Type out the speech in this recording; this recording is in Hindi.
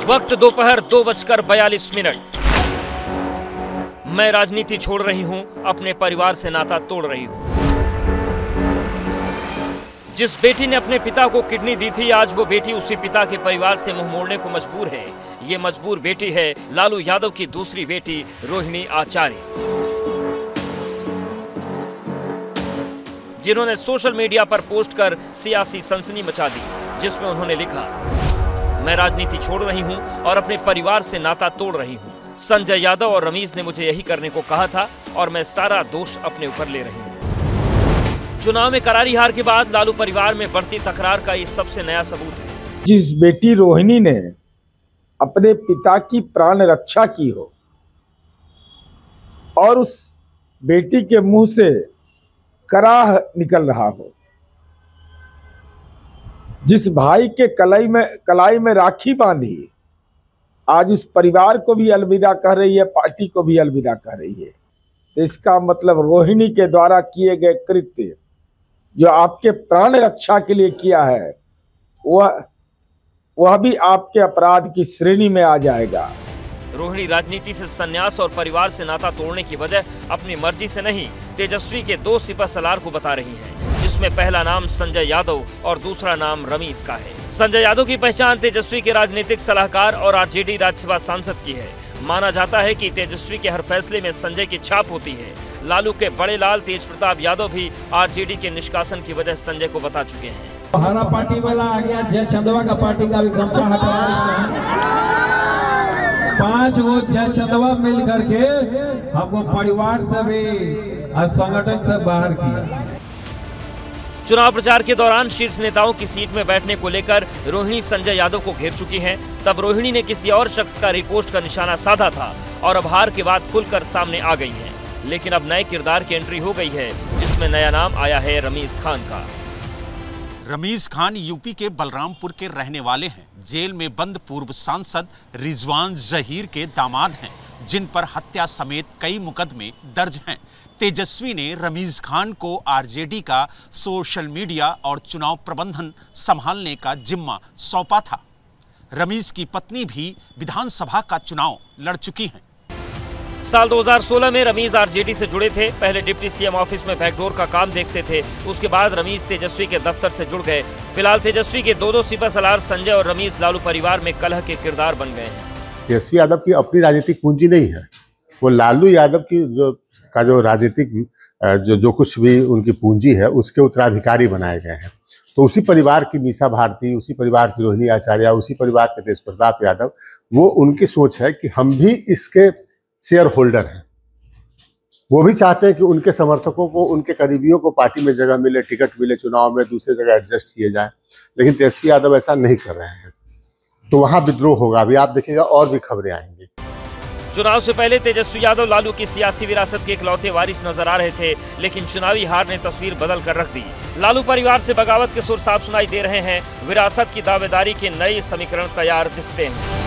वक्त दोपहर 2:42। मैं राजनीति छोड़ रही हूं, अपने परिवार से नाता तोड़ रही हूं। जिस बेटी ने अपने पिता को किडनी दी थी, आज वो बेटी उसी पिता के परिवार से मुंह मोड़ने को मजबूर है। ये मजबूर बेटी है लालू यादव की दूसरी बेटी रोहिणी आचार्य, जिन्होंने सोशल मीडिया पर पोस्ट कर सियासी सनसनी मचा दी, जिसमें उन्होंने लिखा, मैं राजनीति छोड़ रही हूं और अपने परिवार से नाता तोड़ रही हूं। संजय यादव और रमीज ने मुझे यही करने को कहा था और मैं सारा दोष अपने ऊपर ले रही हूं। चुनाव में करारी हार के बाद लालू परिवार में बढ़ती तकरार का ये सबसे नया सबूत है। जिस बेटी रोहिणी ने अपने पिता की प्राण रक्षा की हो और उस बेटी के मुंह से कराह निकल रहा हो, जिस भाई के कलाई में राखी बांधी आज उस परिवार को भी अलविदा कह रही है, पार्टी को भी अलविदा कह रही है, तो इसका मतलब रोहिणी के द्वारा किए गए कृत्य जो आपके प्राण रक्षा के लिए किया है, वह भी आपके अपराध की श्रेणी में आ जाएगा। रोहिणी राजनीति से संन्यास और परिवार से नाता तोड़ने की वजह अपनी मर्जी से नहीं, तेजस्वी के 2 सिपहसालार को बता रही हैं, जिसमें पहला नाम संजय यादव और दूसरा नाम रमीज का है। संजय यादव की पहचान तेजस्वी के राजनीतिक सलाहकार और आरजेडी राज्यसभा सांसद की है। माना जाता है कि तेजस्वी के हर फैसले में संजय की छाप होती है। लालू के बड़े लाल तेज प्रताप यादव भी आरजेडी के निष्कासन की वजह संजय को बता चुके हैं। हरा पार्टी वाला आ गया, जय चंदवा का पार्टी का भी गमछा हटा, 5 गो जय चंदवा मिल करके हमको परिवार से भी और संगठन से बाहर किया। चुनाव प्रचार के दौरान शीर्ष नेताओं की सीट में बैठने को लेकर रोहिणी संजय यादव को घेर चुकी हैं। तब रोहिणी ने किसी और शख्स का रिपोस्ट का निशाना साधा था और अब हार के बाद खुलकर सामने आ गई हैं। लेकिन अब नए किरदार की एंट्री हो गई है, जिसमें नया नाम आया है रमीज खान का। रमीज खान यूपी के बलरामपुर के रहने वाले हैं। जेल में बंद पूर्व सांसद रिजवान जहीर के दामाद हैं, जिन पर हत्या समेत कई मुकदमे दर्ज हैं। तेजस्वी ने रमीज खान को आरजेडी का सोशल मीडिया और चुनाव प्रबंधन संभालने का जिम्मा सौंपा था। रमीज की पत्नी भी विधानसभा का चुनाव लड़ चुकी हैं। साल 2016 में रमीज आरजेडी से जुड़े थे। पहले डिप्टी सीएम ऑफिस में बैकडोर का काम देखते थे, उसके बाद रमीज तेजस्वी के दफ्तर से जुड़ गए। फिलहाल तेजस्वी के 2 सिपहसालार संजय और रमीज लालू परिवार में कलह के किरदार बन गए हैं। तेजस्वी यादव की अपनी राजनीतिक पूंजी नहीं है, वो लालू यादव की जो राजनीतिक जो कुछ भी उनकी पूंजी है, उसके उत्तराधिकारी बनाए गए हैं। तो उसी परिवार की मीसा भारती, उसी परिवार की रोहिणी आचार्य, उसी परिवार के तेज प्रताप यादव, वो उनकी सोच है कि हम भी इसके शेयर होल्डर हैं। वो भी चाहते हैं कि उनके समर्थकों को, उनके करीबियों को पार्टी में जगह मिले, टिकट मिले, चुनाव में दूसरी जगह एडजस्ट किए जाए। लेकिन तेजस्वी यादव ऐसा नहीं कर रहे हैं, तो वहां विद्रोह होगा। अभी आप देखिएगा और भी खबरें आएंगी। चुनाव से पहले तेजस्वी यादव लालू की सियासी विरासत के इकलौते वारिस नजर आ रहे थे, लेकिन चुनावी हार ने तस्वीर बदल कर रख दी। लालू परिवार से बगावत के सुर साफ सुनाई दे रहे हैं। विरासत की दावेदारी के नए समीकरण तैयार दिखते हैं।